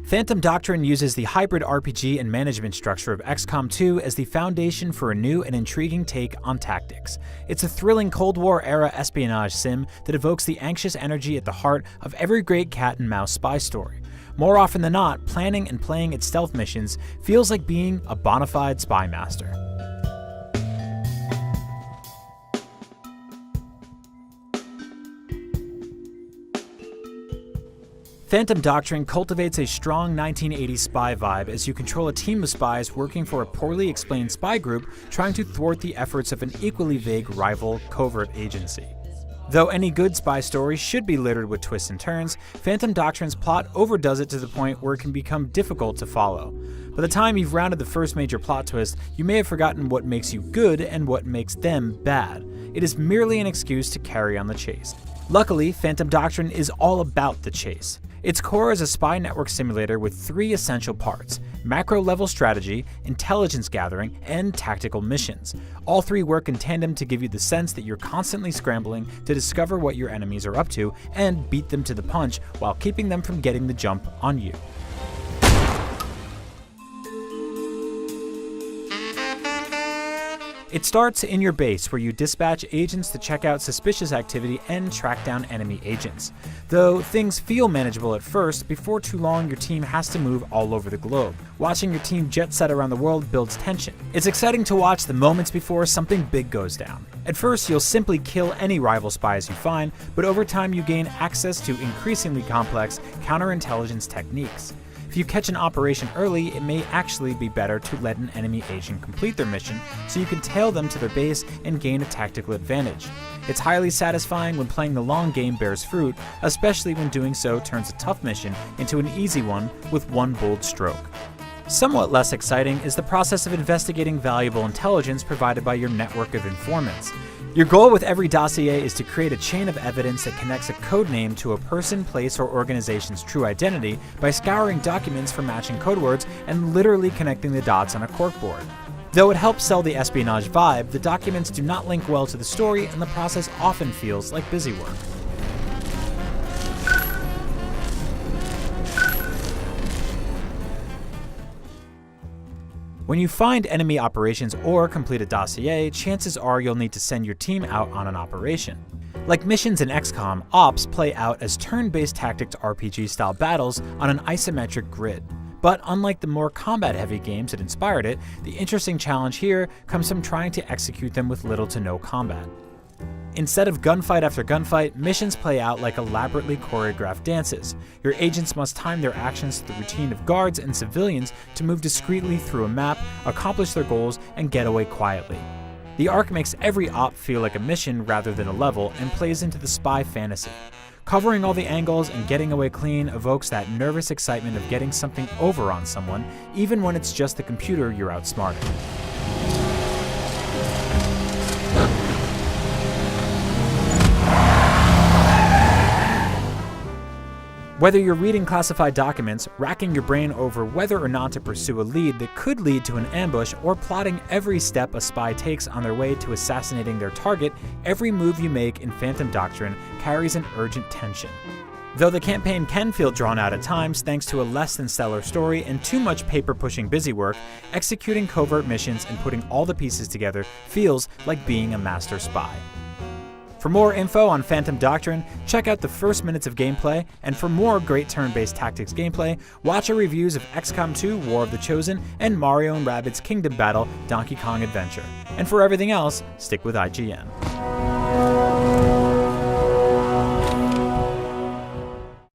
Phantom Doctrine uses the hybrid RPG and management structure of XCOM 2 as the foundation for a new and intriguing take on tactics. It's a thrilling Cold War-era espionage sim that evokes the anxious energy at the heart of every great cat and mouse spy story. More often than not, planning and playing its stealth missions feels like being a bona fide spy master. Phantom Doctrine cultivates a strong 1980s spy vibe as you control a team of spies working for a poorly explained spy group trying to thwart the efforts of an equally vague rival covert agency. Though any good spy story should be littered with twists and turns, Phantom Doctrine's plot overdoes it to the point where it can become difficult to follow. By the time you've rounded the first major plot twist, you may have forgotten what makes you good and what makes them bad. It is merely an excuse to carry on the chase. Luckily, Phantom Doctrine is all about the chase. Its core is a spy network simulator with 3 essential parts: macro-level strategy, intelligence gathering, and tactical missions. All 3 work in tandem to give you the sense that you're constantly scrambling to discover what your enemies are up to and beat them to the punch while keeping them from getting the jump on you. It starts in your base, where you dispatch agents to check out suspicious activity and track down enemy agents. Though things feel manageable at first, before too long your team has to move all over the globe. Watching your team jet set around the world builds tension. It's exciting to watch the moments before something big goes down. At first, you'll simply kill any rival spies you find, but over time you gain access to increasingly complex counterintelligence techniques. If you catch an operation early, it may actually be better to let an enemy agent complete their mission so you can tail them to their base and gain a tactical advantage. It's highly satisfying when playing the long game bears fruit, especially when doing so turns a tough mission into an easy one with one bold stroke. Somewhat less exciting is the process of investigating valuable intelligence provided by your network of informants. Your goal with every dossier is to create a chain of evidence that connects a code name to a person, place, or organization's true identity by scouring documents for matching code words and literally connecting the dots on a corkboard. Though it helps sell the espionage vibe, the documents do not link well to the story, and the process often feels like busy work. When you find enemy operations or complete a dossier, chances are you'll need to send your team out on an operation. Like missions in XCOM, ops play out as turn-based tactics RPG-style battles on an isometric grid. But unlike the more combat-heavy games that inspired it, the interesting challenge here comes from trying to execute them with little to no combat. Instead of gunfight after gunfight, missions play out like elaborately choreographed dances. Your agents must time their actions to the routine of guards and civilians to move discreetly through a map, accomplish their goals, and get away quietly. The arc makes every op feel like a mission rather than a level, and plays into the spy fantasy. Covering all the angles and getting away clean evokes that nervous excitement of getting something over on someone, even when it's just the computer you're outsmarting. Whether you're reading classified documents, racking your brain over whether or not to pursue a lead that could lead to an ambush, or plotting every step a spy takes on their way to assassinating their target, every move you make in Phantom Doctrine carries an urgent tension. Though the campaign can feel drawn out at times thanks to a less than stellar story and too much paper-pushing busy work, executing covert missions and putting all the pieces together feels like being a master spy. For more info on Phantom Doctrine, check out the first minutes of gameplay, and for more great turn-based tactics gameplay, watch our reviews of XCOM 2 War of the Chosen and Mario & Rabbids Kingdom Battle Donkey Kong Adventure. And for everything else, stick with IGN.